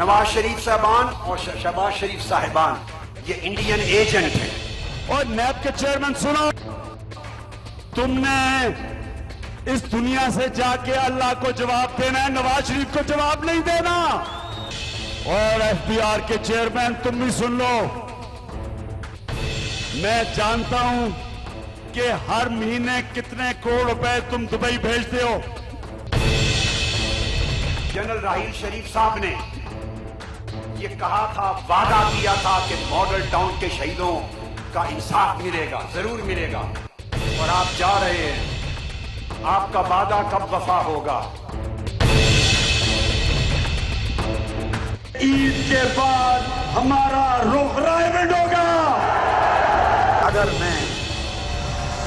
نواز شریف صاحبان اور شہباز شریف صاحبان یہ انڈین ایجنٹ ہیں۔ اور نیب کے چیئرمین سنو، تم نے اس دنیا سے جا کے اللہ کو جواب دینا ہے، نواز شریف کو جواب نہیں دینا۔ اور ایف بی آر کے چیئرمین تم بھی سن لو، میں جانتا ہوں کہ ہر مہینے کتنے کروڑ روپے تم دبئی بھیجتے ہو۔ جنرل راحیل شریف صاحب نے یہ کہا تھا، وعدہ کیا تھا کہ ماڈل ٹاؤن کے شہیدوں کا انصاف ملے گا، ضرور ملے گا، اور آپ جا رہے ہیں۔ آپ کا وعدہ کب وفا ہوگا؟ عید کے بعد ہمارا رخ رائے ہوگا۔ اگر میں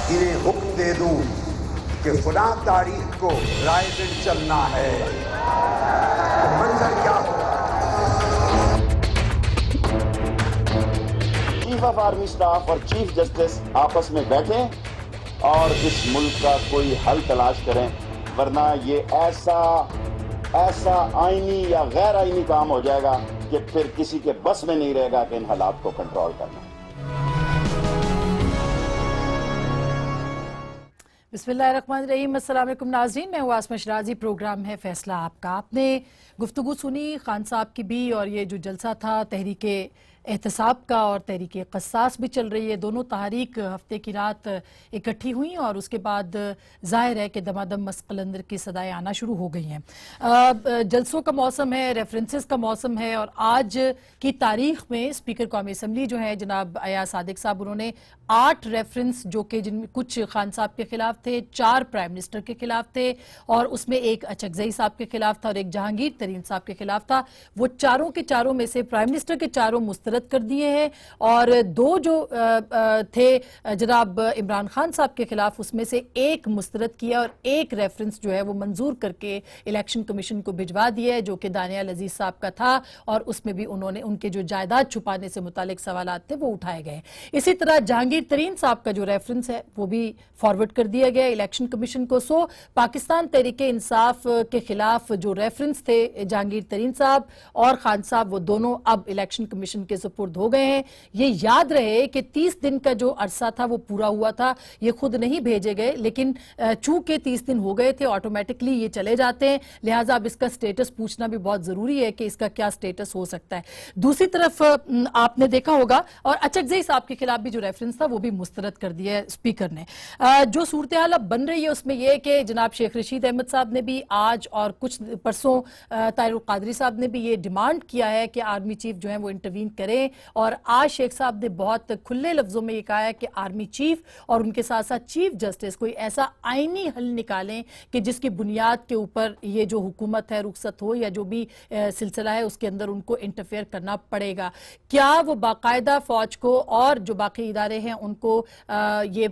انہیں حکم دے دوں کہ فلاں تاریخ کو رائے گنج چلنا ہے تو منظر کیا ہوگا؟ چیف آف آرمی سٹاف اور چیف جسٹس آپس میں بیٹھیں اور اس ملک کا کوئی حل تلاش کریں، ورنہ یہ ایسا آئینی یا غیر آئینی کام ہو جائے گا کہ پھر کسی کے بس میں نہیں رہے گا کہ ان حالات کو کنٹرول کرنا۔ بسم اللہ الرحمن الرحیم۔ السلام علیکم ناظرین، میں ہوں آسمہ شرازی، پروگرام ہے فیصلہ آپ کا۔ آپ نے گفتگو سنی خان صاحب کی بھی، اور یہ جو جلسہ تھا تحریک احتساب کا اور تحریک قصاص بھی چل رہی ہے، دونوں تحریک ہفتے کی رات اکٹھی ہوئیں اور اس کے بعد ظاہر ہے کہ دمادم مسک قلندر کی صدائیں آنا شروع ہو گئی ہیں۔ جلسوں کا موسم ہے، ریفرنسز کا موسم ہے، اور آج کی تاریخ میں اسپیکر قومی اسمبلی جو ہیں جناب ایاز صادق صاحب، انہوں نے 8 ریفرنس جو کہ جن میں کچھ خان صاحب کے خلاف تھے، 4 پرائم منسٹر کے خلاف تھے، اور اس میں ایک اچکزئی صاحب کے خلاف تھا اور ایک جہانگیر ترین صاحب کے خلاف تھا، وہ چاروں کے چاروں میں سے پرائم منسٹر کے چاروں مسترد کر دیے ہیں، اور 2 جو تھے جناب عمران خان صاحب کے خلاف، اس میں سے ایک مسترد کیا اور ایک ریفرنس جو ہے وہ منظور کر کے الیکشن کمیشن کو بھجوا دیا ہے، جو کہ دانیال عزیز صاحب کا تھا، اور اس میں بھی انہوں نے ان کے جو جائیداد چھپانے سے متعلق سوالات تھے وہ اٹھائے گئے۔ اسی طرح جہانگیر ترین صاحب کا جو ریفرنس ہے وہ بھی فارورڈ کر دیا گیا الیکشن کمیشن کو۔ سو پاکستان تحریک انصاف کے خلاف جو ریفرنس تھے جہانگیر ترین صاحب اور خان صاحب، وہ دونوں اب الیکشن کمیشن کے سپرد ہو گئے ہیں۔ یہ یاد رہے کہ 30 دن کا جو عرصہ تھا وہ پورا ہوا تھا، یہ خود نہیں بھیجے گئے، لیکن چونکہ 30 دن ہو گئے تھے آٹومیٹکلی یہ چلے جاتے ہیں، لہٰذا اب اس کا سٹیٹس پوچھنا بھی بہت ضروری ہے کہ اس کا کیا سٹیٹس ہو سکتا ہے۔ دوسری طرف آپ نے دیکھا ہوگا، اور اچکزئی صاحب کے خلاف بھی جو ریفرنس تھا وہ بھی مسترد کر دیا ہے اسپیکر نے۔ جو صورتحال اب بن رہی ہے اس میں یہ کہ جناب شیخ رشید احمد صاحب نے بھی آج اور کچھ پرسوں طاہر القادری صاحب نے بھی یہ ڈیمانڈ کیا ہے کہ آرمی چیف جو ہیں وہ انٹروین کریں، اور آج شیخ صاحب نے بہت کھلے لفظوں میں یہ کہا ہے کہ آرمی چیف اور ان کے ساتھ ساتھ چیف جسٹس کوئی ایسا آئینی حل نکالیں کہ جس کی بنیاد کے اوپر یہ جو حکومت ہے رخصت ہو یا جو بھی سلسلہ ہے اس کے اندر ان کو انٹرفیئر کرنا پڑے گا۔ کیا وہ باقاعدہ فوج کو اور جو باقی ادارے ہیں ان کو یہ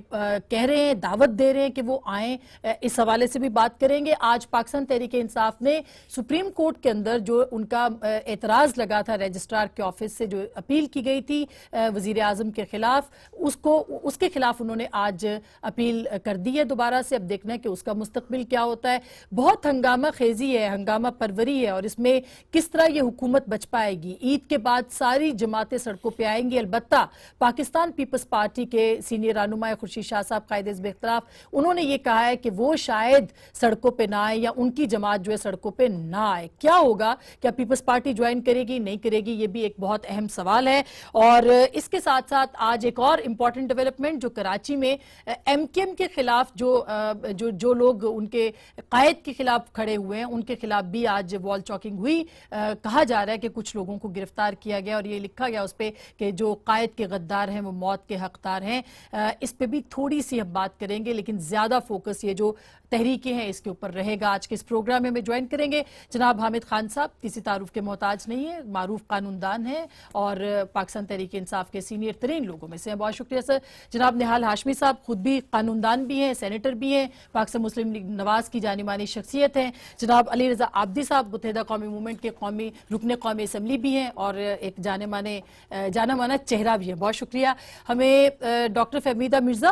کہہ رہے ہیں، دعوت دے رہے ہیں کہ وہ آئیں؟ اس حوالے سے بھی بات کریں گے۔ آج پاکستان تحریک انصاف نے سپریم کورٹ کے اندر جو ان کا اعتراض لگا تھا رجسٹرار کے آفس سے، جو اپیل کی گئی تھی وزیر اعظم کے خلاف، اس کے خلاف انہوں نے آج اپیل کر دی ہے دوبارہ سے۔ اب دیکھنا ہے کہ اس کا مستقبل کیا ہوتا ہے۔ بہت ہنگامہ خیزی ہے، ہنگامہ پروری ہے، اور اس میں کس طرح یہ حکومت بچ پائے گی۔ عید کے بعد ساری جماعتیں سڑکوں پہ آئیں گی، البتہ پاکستان پیپلز پارٹی کے سینئر رہنما خورشید شاہ صاحب قائد حزب اختلاف، انہوں نے یہ کہا ہے کہ وہ شاید سڑکوں پہ نہ آئے یا ان کی جماعت جو ہے سڑکوں پہ نہ آئے۔ کیا ہوگا؟ کیا پیپلز پارٹی جوائن کرے گی، نہیں کرے گی؟ یہ بھی ایک بہت اہم سوال ہے۔ اور اس کے ساتھ ساتھ آج ایک اور امپورٹنٹ ڈیولپمنٹ جو کراچی میں ایم کیو ایم کے خلاف جو لوگ ان کے قائد کے خلاف کھڑے ہوئے ہیں ان کے خلاف بھی آج وال چاکنگ ہوئی۔ کہا جا رہا ہے کہ کچھ لوگوں کو گرفتار کیا گیا اور یہ لکھا گیا اس پہ کہ جو قائد کے غدار ہیں وہ موت کے حقدار ہیں۔ اس پہ بھی تھوڑی سی ہم بات کریں گے، لیکن زیادہ فوکس یہ جو تحریکیں ہیں اس کے اوپر رہے گا۔ آج کے اس پروگرام میں ہمیں جوائن کریں گے جناب حامد خان صاحب، کسی تعارف کے محتاج نہیں ہے، معروف قانون دان ہیں اور پاکستان تحریک انصاف کے سینئر ترین لوگوں میں سے ہیں۔ بہت شکریہ سر۔ جناب نہال ہاشمی صاحب، خود بھی قانون دان بھی ہیں، سینیٹر بھی ہیں، پاکستان مسلم لیگ نواز کی جانی مانی شخصیت ہیں۔ جناب علی رضا عابدی صاحب متحدہ قومی موومنٹ کے رکن قومی اسمبلی بھی ہیں اور ایک جانا مانا چہرہ بھی ہیں۔ بہت شکریہ۔ ہمیں ڈاکٹر فہمیدہ مرزا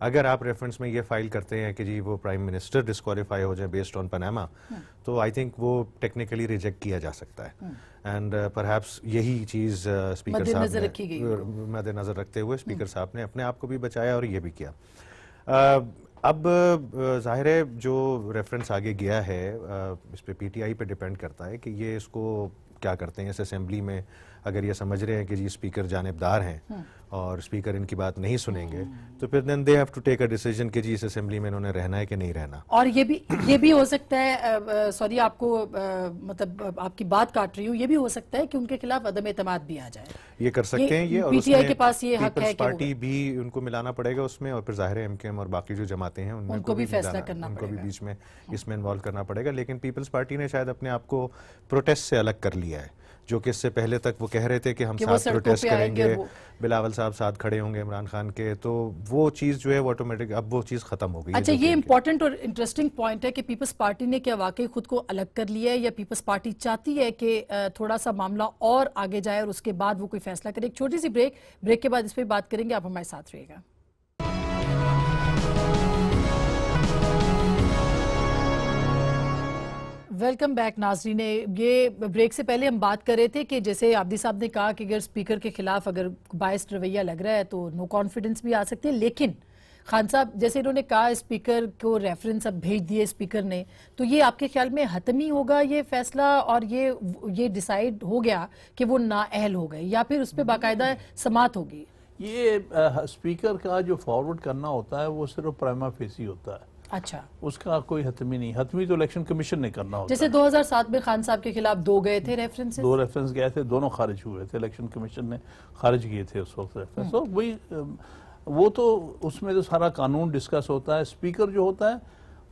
اگر آپ ریفرنس میں یہ فائل کرتے ہیں کہ جی وہ پرائم منسٹر ڈسکوالیفائی ہو جائے بیسڈ آن پاناما، تو آئی تھنک وہ ٹیکنیکلی ریجیکٹ کیا جا سکتا ہے. اینڈ پرہیپس یہی چیز اسپیکر صاحب نے مد نظر رکھتے ہوئے اسپیکر صاحب نے اپنے آپ کو بھی بچایا اور یہ بھی کیا. اب ظاہر ہے جو ریفرنس آگے گیا ہے اس پہ پی ٹی آئی پہ ڈیپینڈ کرتا ہے کہ یہ اس کو کیا کرتے ہیں. اس اسمبلی میں اگر یہ سمجھ رہے ہیں کہ جی اسپیکر جانبدار ہیں اور اسپیکر ان کی بات نہیں سنیں گے تو پھر then they have to take a decision کہ جی اس اسمبلی میں انہوں نے رہنا ہے کہ نہیں رہنا. اور یہ بھی ہو سکتا ہے، سوری آپ کو مطلب آپ کی بات کاٹ رہی ہوں، یہ بھی ہو سکتا ہے کہ ان کے خلاف عدم اعتماد بھی آ جائے. یہ کر سکتے ہیں یہ، اور پی ٹی آئی کے پاس یہ حق ہے پیپلز پارٹی بھی ان کو ملانا پڑے گا اس میں، اور پھر ظاہر ہے ایم کے ایم اور باقی جو جماعتیں ہیں ان کو بھی فیصلہ کرنا پڑے گا، ان کو بھی بیچ میں اس میں انوالو کرنا پڑے گا. لیکن پیپلز پارٹی نے شاید اپنے آپ کو پروٹیسٹ سے الگ کر لیا ہے، جو کہ اس سے پہلے تک وہ کہہ رہے تھے کہ ہم ساتھ پروٹیسٹ کریں گے، بلاول صاحب ساتھ کھڑے ہوں گے عمران خان کے، تو وہ چیز جو ہے وہ آٹومیٹک اب وہ چیز ختم ہو گئی. اچھا، یہ امپورٹنٹ اور انٹرسٹنگ پوائنٹ ہے کہ پیپلز پارٹی نے کیا واقعی خود کو الگ کر لیا ہے، یا پیپلز پارٹی چاہتی ہے کہ تھوڑا سا معاملہ اور آگے جائے اور اس کے بعد وہ کوئی فیصلہ کرے. ایک چھوٹی سی بریک کے بعد اس پہ بات کریں گے، آپ ہمارے ساتھ رہیے گا. ویلکم بیک ناظرین. یہ بریک سے پہلے ہم بات کر رہے تھے کہ جیسے عابدی صاحب نے کہا کہ اگر اسپیکر کے خلاف اگر باعث رویہ لگ رہا ہے تو نو کانفیڈنس بھی آ سکتے ہیں، لیکن خان صاحب جیسے انہوں نے کہا اسپیکر کو ریفرنس اب بھیج دیے اسپیکر نے، تو یہ آپ کے خیال میں حتمی ہوگا یہ فیصلہ، اور یہ ڈیسائیڈ ہو گیا کہ وہ نااہل ہو گئے، یا پھر اس پہ باقاعدہ سماعت ہوگی؟ یہ اسپیکر کا جو فارورڈ کرنا ہوتا ہے وہ صرف پرائما فیسی ہوتا ہے. اچھا، اس کا کوئی حتمی نہیں، حتمی تو الیکشن کمیشن نے کرنا ہوتا ہے. جیسے 2007 میں خان صاحب کے خلاف 2 گئے تھے ریفرنس، 2 ریفرنس گئے تھے، دونوں خارج ہوئے تھے، الیکشن کمیشن نے خارج کیے تھے اس وقت ریفرنس. اور وہی وہ تو اس میں تو سارا قانون ڈسکس ہوتا ہے. اسپیکر جو ہوتا ہے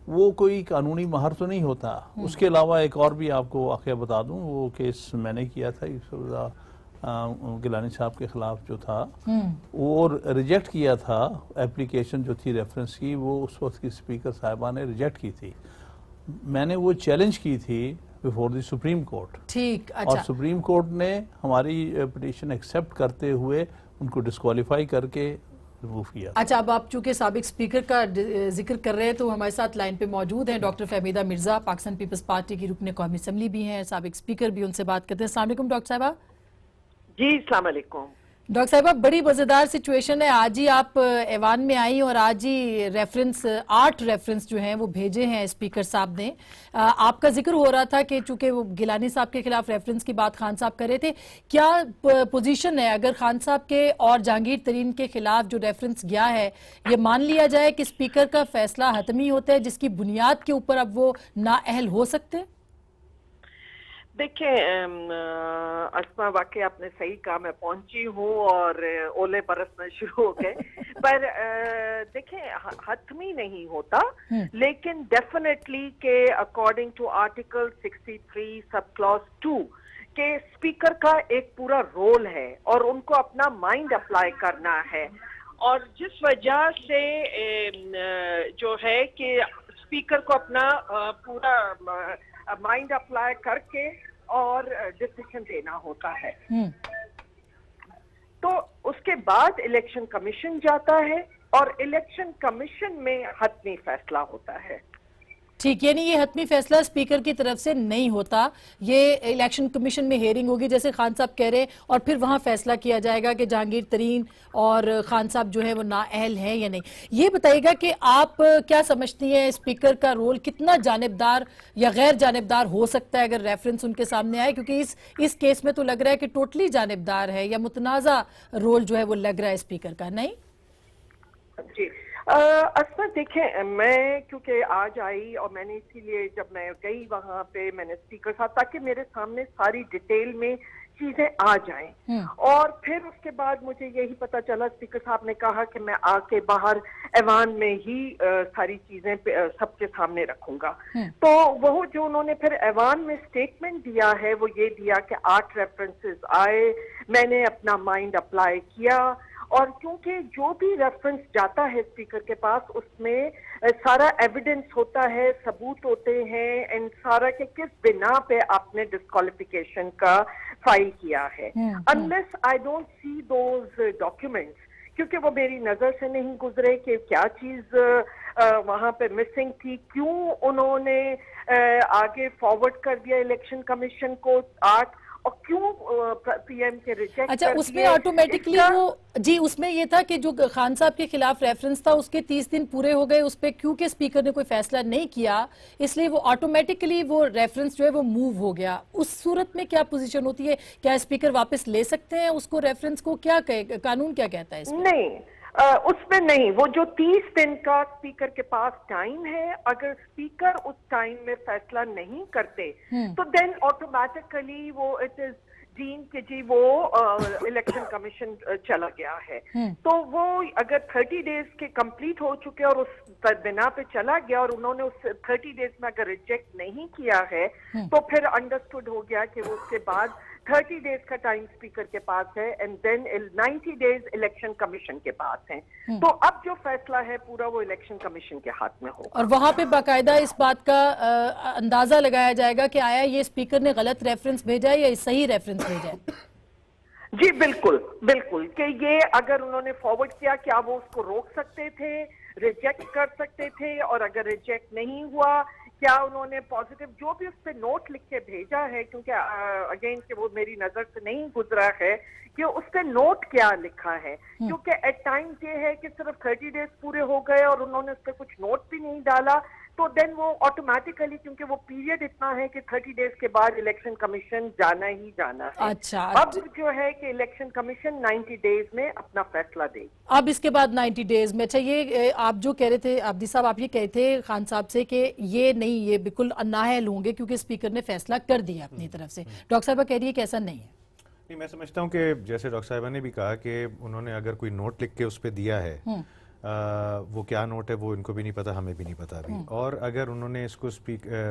وہ کوئی قانونی ماہر تو نہیں ہوتا. اس کے علاوہ ایک اور بھی آپ کو واقعہ بتا دوں، وہ کیس میں نے کیا تھا گیلانی صاحب کے خلاف جو تھا، وہ ریجیکٹ کیا تھا اپلیکیشن جو تھی ریفرنس کی، وہ اس وقت کی اسپیکر صاحبہ نے ریجیکٹ کی تھی. میں نے وہ چیلنج کی تھی بیفور دی سپریم کورٹ. ٹھیک، اور سپریم کورٹ نے ہماری پٹیشن ایکسیپٹ کرتے ہوئے ان کو ڈسکوالیفائی کر کے ریموو کیا. اچھا، اب آپ چونکہ سابق اسپیکر کا ذکر کر رہے ہیں تو ہمارے ساتھ لائن پہ موجود ہیں ڈاکٹر فہمیدہ مرزا، پاکستان پیپلز پارٹی کی رکن قومی اسمبلی بھی ہیں، سابق اسپیکر بھی. ان سے بات کرتے ہیں. السلام علیکم ڈاکٹر صاحبہ. جی السلام علیکم. ڈاکٹر صاحبہ، بڑی مزیدار سچویشن ہے. آج ہی آپ ایوان میں آئی اور آج ہی 8 ریفرنس جو ہیں وہ بھیجے ہیں اسپیکر صاحب نے. آپ کا ذکر ہو رہا تھا کہ چونکہ وہ گیلانی صاحب کے خلاف ریفرنس کی بات خان صاحب کر رہے تھے، کیا پوزیشن ہے اگر خان صاحب کے اور جہانگیر ترین کے خلاف جو ریفرنس گیا ہے یہ مان لیا جائے کہ اسپیکر کا فیصلہ حتمی ہوتا ہے جس کی بنیاد کے اوپر اب وہ نااہل ہو سکتے ہیں؟ دیکھیں اسما، واقعی آپ نے صحیح کہا، میں پہنچی ہوں اور اولے برسنا شروع ہو گئے. پر دیکھیں حتمی نہیں ہوتا، لیکن ڈیفینیٹلی کہ according to article 63 sub class 2 کہ اسپیکر کا ایک پورا رول ہے اور ان کو اپنا مائنڈ اپلائی کرنا ہے. اور جس وجہ سے جو ہے کہ اسپیکر کو اپنا پورا مائنڈ اپلائی کر کے اور ڈیسیشن دینا ہوتا ہے، تو اس کے بعد الیکشن کمیشن جاتا ہے اور الیکشن کمیشن میں حتمی فیصلہ ہوتا ہے. ٹھیک، یعنی یہ حتمی فیصلہ اسپیکر کی طرف سے نہیں ہوتا، یہ الیکشن کمیشن میں ہیئرنگ ہوگی جیسے خان صاحب کہہ رہے ہیں، اور پھر وہاں فیصلہ کیا جائے گا کہ جہانگیر ترین اور خان صاحب جو ہے وہ نااہل ہیں یا نہیں. یہ بتائیے گا کہ آپ کیا سمجھتی ہیں اسپیکر کا رول کتنا جانبدار یا غیر جانبدار ہو سکتا ہے اگر ریفرنس ان کے سامنے آئے، کیونکہ اس کیس میں تو لگ رہا ہے کہ ٹوٹلی جانبدار ہے یا متنازع رول جو ہے وہ لگ رہا ہے اسپیکر کا. نہیں جی اسما، دیکھیں میں کیونکہ آج آئی اور میں نے اسی لیے جب میں گئی وہاں پہ میں نے اسپیکر صاحب تاکہ میرے سامنے ساری ڈیٹیل میں چیزیں آ جائیں، اور پھر اس کے بعد مجھے یہی پتا چلا اسپیکر صاحب نے کہا کہ میں آ کے باہر ایوان میں ہی ساری چیزیں سب کے سامنے رکھوں گا. تو وہ جو انہوں نے پھر ایوان میں اسٹیٹمنٹ دیا ہے وہ یہ دیا کہ 8 ریفرنسز آئے، میں نے اپنا مائنڈ اپلائی کیا، اور کیونکہ جو بھی ریفرنس جاتا ہے اسپیکر کے پاس اس میں سارا ایویڈنس ہوتا ہے، ثبوت ہوتے ہیں، اینڈ سارا کہ کس بنا پہ آپ نے ڈسکوالیفیکیشن کا فائل کیا ہے. unless I don't see those documents کیونکہ وہ میری نظر سے نہیں گزرے کہ کیا چیز وہاں پہ مسنگ تھی، کیوں انہوں نے آگے فارورڈ کر دیا الیکشن کمیشن کو 8 اور کیوں پی ایم کے ریجیکٹ. اچھا اس میں آٹومیٹکلی وہ جی اس میں یہ تھا کہ جو خان صاحب کے خلاف ریفرنس تھا اس کے 30 دن پورے ہو گئے، اس پہ کیونکہ اسپیکر نے کوئی فیصلہ نہیں کیا اس لیے وہ آٹومیٹکلی وہ ریفرنس جو ہے وہ موو ہو گیا. اس صورت میں کیا پوزیشن ہوتی ہے؟ کیا اسپیکر واپس لے سکتے ہیں اس کو ریفرنس کو؟ کیا قانون کیا کہتا ہے اس میں؟ نہیں اس میں نہیں. وہ جو 30 دن کا اسپیکر کے پاس ٹائم ہے، اگر اسپیکر اس ٹائم میں فیصلہ نہیں کرتے تو دین آٹومیٹکلی وہ اٹ از ڈیم کہ جی وہ الیکشن کمیشن چلا گیا ہے. تو وہ اگر 30 ڈیز کے کمپلیٹ ہو چکے اور اس بنا پہ چلا گیا اور انہوں نے اس 30 ڈیز میں اگر ریجیکٹ نہیں کیا ہے تو پھر انڈرسٹوڈ ہو گیا کہ اس کے بعد 30 ڈیز کا ٹائم اسپیکر کے پاس ہے and then 90 days election commission کے پاس ہیں. تو اب جو فیصلہ ہے پورا وہ الیکشن کمیشن کے ہاتھ میں ہوگا. اور وہاں پہ باقاعدہ اس بات کا اندازہ لگایا جائے گا کہ آیا یہ اسپیکر نے غلط ریفرنس بھیجا ہے یا صحیح ریفرنس بھیجا ہے؟ جی بالکل بالکل کہ یہ اگر انہوں نے فارورڈ کیا کیا وہ اس کو روک سکتے تھے، ریجیکٹ کر سکتے تھے، اور اگر ریجیکٹ نہیں ہوا کیا انہوں نے پازیٹیو جو بھی اس پہ نوٹ لکھ کے بھیجا ہے، کیونکہ اگین کہ وہ میری نظر سے نہیں گزرا ہے کہ اس پہ نوٹ کیا لکھا ہے. کیونکہ ایٹ ٹائمز یہ ہے کہ صرف 30 ڈیز پورے ہو گئے اور انہوں نے اس پہ کچھ نوٹ بھی نہیں ڈالا تو دین وہ آٹومیٹیکلی کیونکہ وہ پیریڈ اتنا ہے کہ 30 ڈیز کے بعد الیکشن کمیشن جانا ہی جانا ہے. اچھا اب جو ہے کہ الیکشن کمیشن 90 ڈیز میں اپنا فیصلہ دے گی. اب اس کے بعد 90 ڈیز میں. اچھا یہ آپ جو کہہ رہے تھے عابدی صاحب، آپ یہ کہے تھے خان صاحب سے کہ یہ نہیں، یہ بالکل نااہل ہوں گے کیونکہ اسپیکر نے فیصلہ کر دیا اپنی طرف سے. ڈاکٹر صاحبہ کہہ رہی ہے کہ ایسا نہیں ہے. نہیں، میں سمجھتا ہوں کہ جیسے ڈاکٹر صاحبہ نے بھی کہا کہ انہوں نے اگر کوئی نوٹ لکھ کے اس پہ دیا ہے، وہ کیا نوٹ ہے وہ ان کو بھی نہیں پتا، ہمیں بھی نہیں پتا ابھی. اور اگر انہوں نے اس کو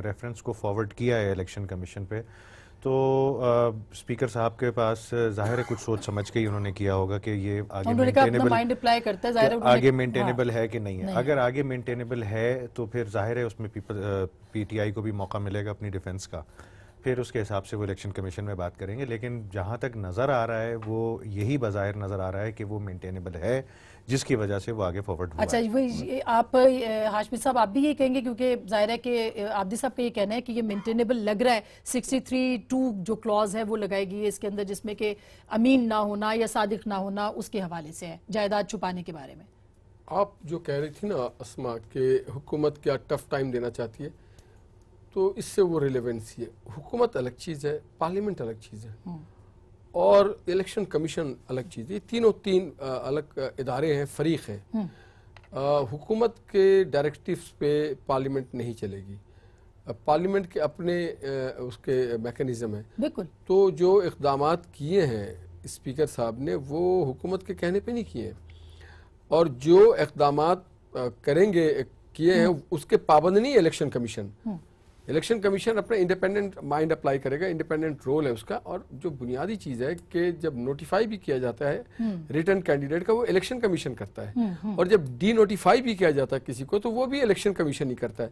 ریفرنس کو فارورڈ کیا ہے الیکشن کمیشن پہ تو اسپیکر صاحب کے پاس ظاہر ہے کچھ سوچ سمجھ کے ہی انہوں نے کیا ہوگا کہ یہ آگے مینٹینیبل ہے کہ نہیں ہے. اگر آگے مینٹینیبل ہے تو پھر ظاہر ہے اس میں پی ٹی آئی کو بھی موقع ملے گا اپنی ڈیفنس کا، پھر اس کے حساب سے وہ الیکشن کمیشن میں بات کریں گے. لیکن جہاں تک نظر آ رہا ہے وہ یہی بظاہر نظر آ رہا ہے کہ وہ مینٹینیبل ہے، جس کی وجہ سے وہ آگے فارورڈ ہوا. اچھا آپ ہاشمی صاحب آپ بھی یہ کہیں گے کیونکہ ظاہر ہے کہ عابدی صاحب کا یہ کہنا ہے کہ یہ مینٹینیبل لگ رہا ہے. 63(2) جو کلوز ہے وہ لگائے گی اس کے اندر، جس میں کہ امین نہ ہونا یا صادق نہ ہونا اس کے حوالے سے ہے جائیداد چھپانے کے بارے میں. آپ جو کہہ رہی تھی نا اسما کہ حکومت کیا ٹف ٹائم دینا چاہتی ہے، تو اس سے وہ ریلیونسی ہے. حکومت الگ چیز ہے، پارلیمنٹ الگ چیز ہے اور الیکشن کمیشن الگ چیز ہے. یہ تین الگ ادارے ہیں، فریق ہیں. حکومت کے ڈائریکٹیوز پہ پارلیمنٹ نہیں چلے گی. پارلیمنٹ کے اپنے اس کے میکانزم ہیں. بالکل. تو جو اقدامات کیے ہیں اسپیکر صاحب نے وہ حکومت کے کہنے پہ نہیں کیے ہیں، اور جو اقدامات کریں گے کیے ہیں اس کے پابند نہیں الیکشن کمیشن. الیکشن کمیشن اپنا انڈیپینڈنٹ مائنڈ اپلائی کرے گا، انڈیپینڈنٹ رول ہے اس کا. اور جو بنیادی چیز ہے کہ جب نوٹیفائی بھی کیا جاتا ہے ریٹرن کینڈیڈیٹ کا وہ الیکشن کمیشن کرتا ہے، اور جب ڈی نوٹیفائی بھی کیا جاتا ہے کسی کو تو وہ بھی الیکشن کمیشن ہی کرتا ہے.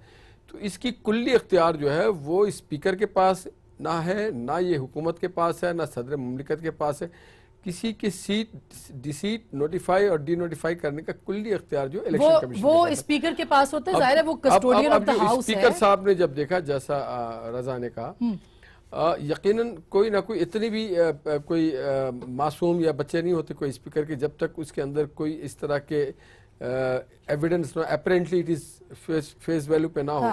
تو اس کی کلی اختیار جو ہے وہ اسپیکر کے پاس نہ ہے، نہ یہ حکومت کے پاس ہے، نہ صدر مملکت کے پاس ہے. کسی کی سیٹ ڈی سیٹ نوٹیفائی اور ڈی نوٹیفائی کرنے کا کلی اختیار جو الیکشن کمیشن وہ اسپیکر کے پاس ہوتا ہے. ظاہر ہے وہ کسٹوڈین آف دی ہاؤس ہے. اسپیکر صاحب نے جب دیکھا جیسا رضا نے کہا، یقیناً کوئی نہ کوئی اتنی بھی کوئی معصوم یا بچے نہیں ہوتے کوئی اسپیکر کے جب تک اس کے اندر کوئی اس طرح کے ایویڈنس نہ apparently it is face value پہ نہ ہو.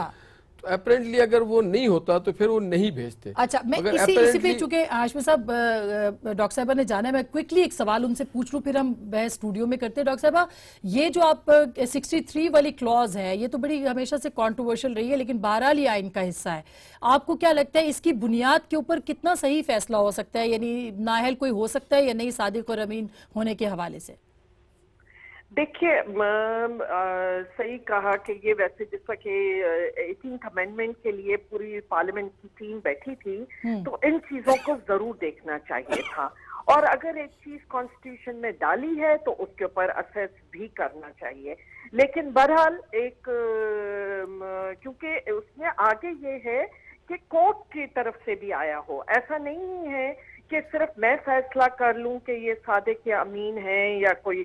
تو اپیرنٹلی اگر وہ نہیں ہوتا تو پھر وہ نہیں بھیجتے. اچھا میں اسی پہ چونکہ ہاشمی صاحب ڈاکٹر صاحبہ نے جانا ہے، میں کوئکلی ایک سوال ان سے پوچھ لوں پھر ہم بحث اسٹوڈیو میں کرتے ہیں. ڈاکٹر صاحبہ یہ جو آپ 63 والی کلوز ہے یہ تو بڑی ہمیشہ سے کانٹروورشل رہی ہے لیکن بہرحال یہ آئین کا حصہ ہے. آپ کو کیا لگتا ہے اس کی بنیاد کے اوپر کتنا صحیح فیصلہ ہو سکتا ہے؟ یعنی نااہل کوئی ہو سکتا ہے یا نہیں صادق اور امین ہونے کے حوالے سے؟ دیکھیے صحیح کہا کہ یہ ویسے جس طرح کہ 18th امینڈمنٹ کے لیے پوری پارلیمنٹ کی ٹیم بیٹھی تھی تو ان چیزوں کو ضرور دیکھنا چاہیے تھا، اور اگر ایک چیز کانسٹیٹیوشن میں ڈالی ہے تو اس کے اوپر اسیس بھی کرنا چاہیے. لیکن بہرحال ایک کیونکہ اس میں آگے یہ ہے کہ کورٹ کی طرف سے بھی آیا ہو، ایسا نہیں ہے کہ صرف میں فیصلہ کر لوں کہ یہ صادق یا امین ہیں یا کوئی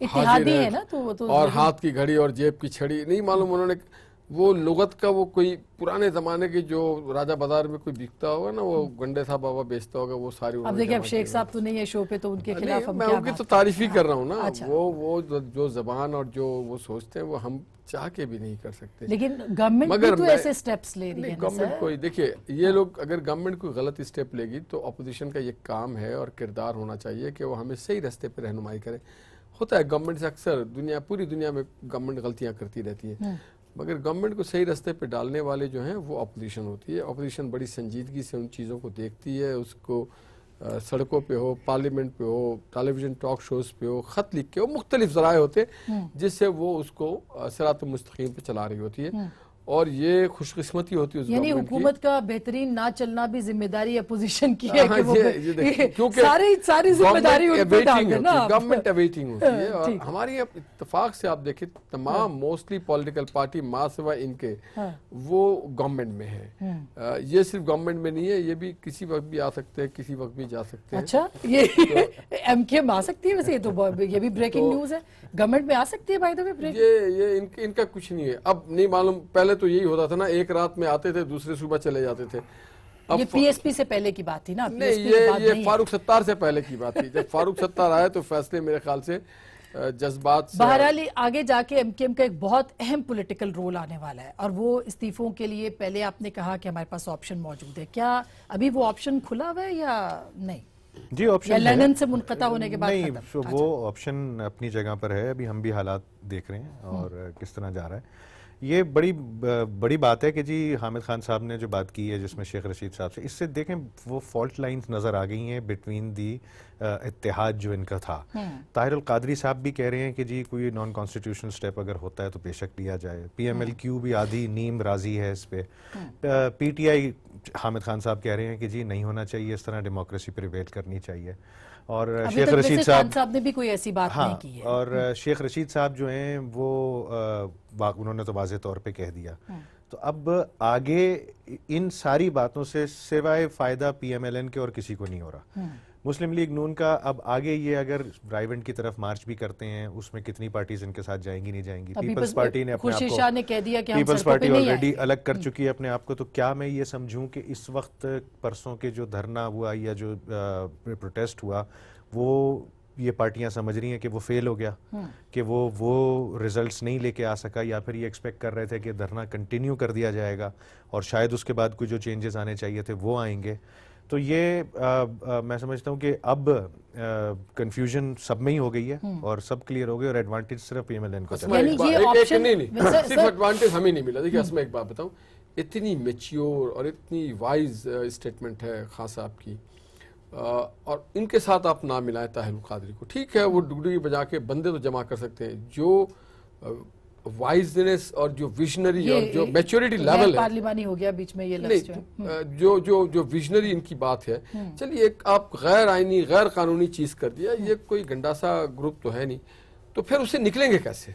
اتحادی ہے نا تو اور ہاتھ کی گھڑی اور جیب کی چھڑی، نہیں معلوم انہوں نے وہ لغت کا وہ کوئی پرانے زمانے کے جو راجہ بازار میں کوئی بکتا ہوگا نا، وہ گنڈے صاحب بابا بیچتا ہوگا، وہ ساری. اب دیکھیں اب شیخ صاحب تو نہیں ہے شو پہ، تو ان کے خلاف میں ان کی تو تعریف ہی کر رہا ہوں نا. وہ جو زبان اور جو وہ سوچتے ہیں وہ ہم چاہ کے بھی نہیں کر سکتے. لیکن گورنمنٹ بھی تو ایسے سٹیپس لے رہی ہے. گورنمنٹ کوئی دیکھیے، یہ لوگ اگر گورنمنٹ کوئی غلط اسٹیپ لے گی تو اپوزیشن کا یہ کام ہے اور کردار ہونا چاہیے کہ وہ ہمیں صحیح راستے پہ رہنمائی کرے. ہوتا ہے گورنمنٹ سے اکثر پوری دنیا میں گورنمنٹ غلطیاں کرتی رہتی ہے، مگر گورنمنٹ کو صحیح راستے پہ ڈالنے والے جو ہیں وہ اپوزیشن ہوتی ہے. اپوزیشن بڑی سنجیدگی سے ان چیزوں کو دیکھتی ہے، اس کو سڑکوں پہ ہو، پارلیمنٹ پہ ہو، ٹیلی ویژن ٹاک شوز پہ ہو، خط لکھ کے ہو، مختلف ذرائع ہوتے جس سے وہ اس کو صراط مستقیم پہ چلا رہی ہوتی ہے. اور یہ خوش قسمتی ہوتی ہے اس یعنی گورنمنٹ کی. حکومت کا بہترین نہ چلنا بھی ذمہ داری اپوزیشن کی ہے کہ وہ کیونکہ ساری ذمہ داری ان پہ ڈال دے نا. گورنمنٹ اویٹنگ ہوتی ہے. اور ہماری اتفاق سے آپ دیکھیں تمام موسٹلی پولیٹیکل پارٹی ماں سوا ان کے وہ گورنمنٹ میں ہے. یہ صرف گورنمنٹ میں نہیں ہے، یہ بھی کسی وقت بھی آ سکتے ہیں، کسی وقت بھی جا سکتے ہیں. اچھا یہ ایم کے میں آ سکتی ہے؟ ویسے یہ تو یہ بھی بریکنگ نیوز ہے، گورنمنٹ میں آ سکتی ہے. بائی دا وے یہ ان کا کچھ نہیں ہے. اب نہیں معلوم، پہلے تو یہی ہوتا تھا نا، ایک رات میں آتے تھے دوسرے صبح چلے جاتے تھے. یہ پی ایس پی سے پہلے کی بات تھی نا. نہیں، یہ فاروق ستار سے پہلے کی بات تھی. جب فاروق ستار آئے تو فیصلے میرے خیال سے جذبات سے. بہرحال آگے جا کے ایم کیو ایم کا ایک بہت اہم پولیٹیکل رول آنے والا ہے، اور وہ استعفوں کے لیے پہلے آپ نے کہا کہ ہمارے پاس آپشن موجود ہے. کیا ابھی وہ آپشن کھلا ہوا ہے یا نہیں؟ جی آپشن لندن سے منقطع ہونے کے بعد نہیں، وہ آپشن اپنی جگہ پر ہے. ابھی ہم بھی حالات دیکھ رہے ہیں اور کس طرح جا رہا ہے. یہ بڑی بات ہے کہ جی حامد خان صاحب نے جو بات کی ہے جس میں شیخ رشید صاحب سے، اس سے دیکھیں وہ فالٹ لائنز نظر آ گئی ہیں بٹوین دی اتحاد جو ان کا تھا. طاہر القادری صاحب بھی کہہ رہے ہیں کہ جی کوئی نان کانسٹیٹیوشنل سٹیپ اگر ہوتا ہے تو بے شک لیا جائے. پی ایم ایل کیو بھی آدھی نیم راضی ہے اس پہ. P T I Hamid Khan صاحب کہہ رہے ہیں کہ جی نہیں ہونا چاہیے اس طرح، ڈیموکریسی پریویل کرنی چاہیے. اور شیخ رشید صاحب نے بھی کوئی ایسی بات نہیں کی ہے. اور شیخ رشید صاحب جو ہیں وہ انہوں نے تو واضح طور پہ کہہ دیا. تو اب آگے ان ساری باتوں سے سوائے فائدہ پی ایم ایل این کے اور کسی کو نہیں ہو رہا. مسلم لیگ نون کا اب آگے یہ اگر رائیونٹ کی طرف مارچ بھی کرتے ہیں، اس میں کتنی پارٹیز ان کے ساتھ جائیں گی نہیں جائیں گی. پیپلز پارٹی نے اپنے آپ کو، پیپلز پارٹی آلریڈی الگ کر چکی ہے اپنے آپ کو. تو کیا میں یہ سمجھوں کہ اس وقت پرسوں کے جو دھرنا ہوا یا جو پروٹیسٹ ہوا وہ یہ پارٹیاں سمجھ رہی ہیں کہ وہ فیل ہو گیا، کہ وہ ریزلٹس نہیں لے کے آ سکا، یا پھر یہ ایکسپیکٹ کر رہے تھے کہ دھرنا کنٹینیو کر دیا جائے گا اور شاید اس کے بعد کوئی جو چینجز آنے چاہیے تھے وہ آئیں گے. تو یہ میں سمجھتا ہوں کہ اب کنفیوژن سب میں ہی ہو گئی ہے اور سب کلیئر ہو گئی، اور ایڈوانٹیج صرف پی ایم ایل این کو. صرف ایڈوانٹیج ہمیں نہیں ملا. دیکھیے میں ایک بات بتاؤں، اتنی میچیور اور اتنی وائز اسٹیٹمنٹ ہے خان صاحب کی، اور ان کے ساتھ آپ نہ ملائیں طاہر القادری کو. ٹھیک ہے وہ ڈگڈگی بجا کے بندے تو جمع کر سکتے ہیں، جو وائزنس اور جو ویژنری اور جو میچورٹی لیول ہے، پارلیمانی ہو گیا بیچ میں یہ لفظ جو ویژنری ان کی بات ہے. چلیے ایک آپ غیر آئینی غیر قانونی چیز کر دیا، یہ کوئی گنڈا سا گروپ تو ہے نہیں، تو پھر اسے نکلیں گے کیسے؟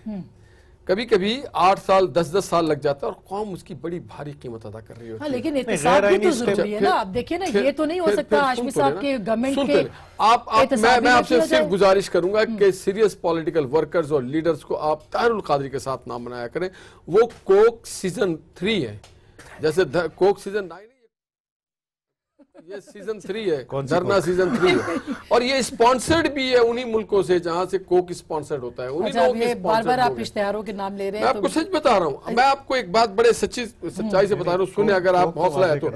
کبھی کبھی 8 سال 10 سال لگ جاتا ہے اور قوم اس کی بڑی بھاری قیمت ادا کر رہی ہوتی ہے. لیکن احتساب بھی تو ضروری ہے نا. آپ دیکھیں نا، یہ تو نہیں ہو سکتا ہاشمی صاحب کے گورنمنٹ کے. میں آپ سے صرف گزارش کروں گا کہ سیریس پولیٹیکل ورکرز اور لیڈرز کو آپ طاہر القادری کے ساتھ نہ منایا کریں. وہ کوک سیزن 3 ہے، جیسے کوک سیزن 9 یہ سیزن 3 ہے، دھرنا سیزن 3 ہے، اور یہ اسپانسرڈ بھی ہے انہی ملکوں سے جہاں سے کوک اسپانسرڈ ہوتا ہے. بار بار آپ اشتہاروں کے نام لے رہے ہیں. میں آپ کو سچ بتا رہا ہوں، میں آپ کو ایک بات بڑے سچائی سے بتا رہا ہوں، سنیں اگر آپ حوصلہ ہے تو.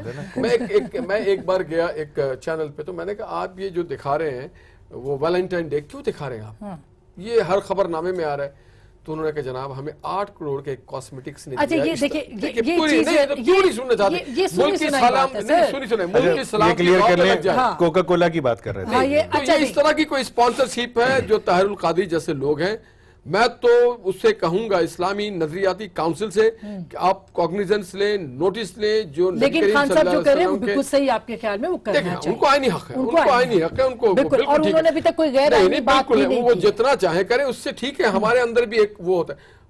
میں ایک بار گیا ایک چینل پہ، تو میں نے کہا آپ یہ جو دکھا رہے ہیں وہ ویلنٹائن ڈے کیوں دکھا رہے ہیں آپ؟ یہ ہر خبر نامے میں آ رہا ہے. تو انہوں نے کہا جناب ہمیں 8 کروڑ کے کاسمیٹکس نے دیا. یہ دیکھیں کوکا کولا کی بات کر رہے تھے. یہ اس طرح کی کوئی اسپانسرشپ ہے جو طاہر القادری جیسے لوگ ہیں. میں تو اس سے کہوں گا اسلامی نظریاتی کاؤنسل سے کہ آپ کوگنیزنس لیں، نوٹس لیں. جو لیکن خان صاحب جو کر رہے ہیں بالکل صحیح آپ کے خیال میں وہ کرنا چاہیے. ان کو آئینی حق ہے، ان کو آئینی حق ہے، ان کو بالکل. اور انہوں نے ابھی تک کوئی غیر آئینی بات نہیں کی. وہ جتنا چاہے کریں، اس سے ٹھیک ہے. ہمارے اندر بھی ایک وہ ہوتا ہے.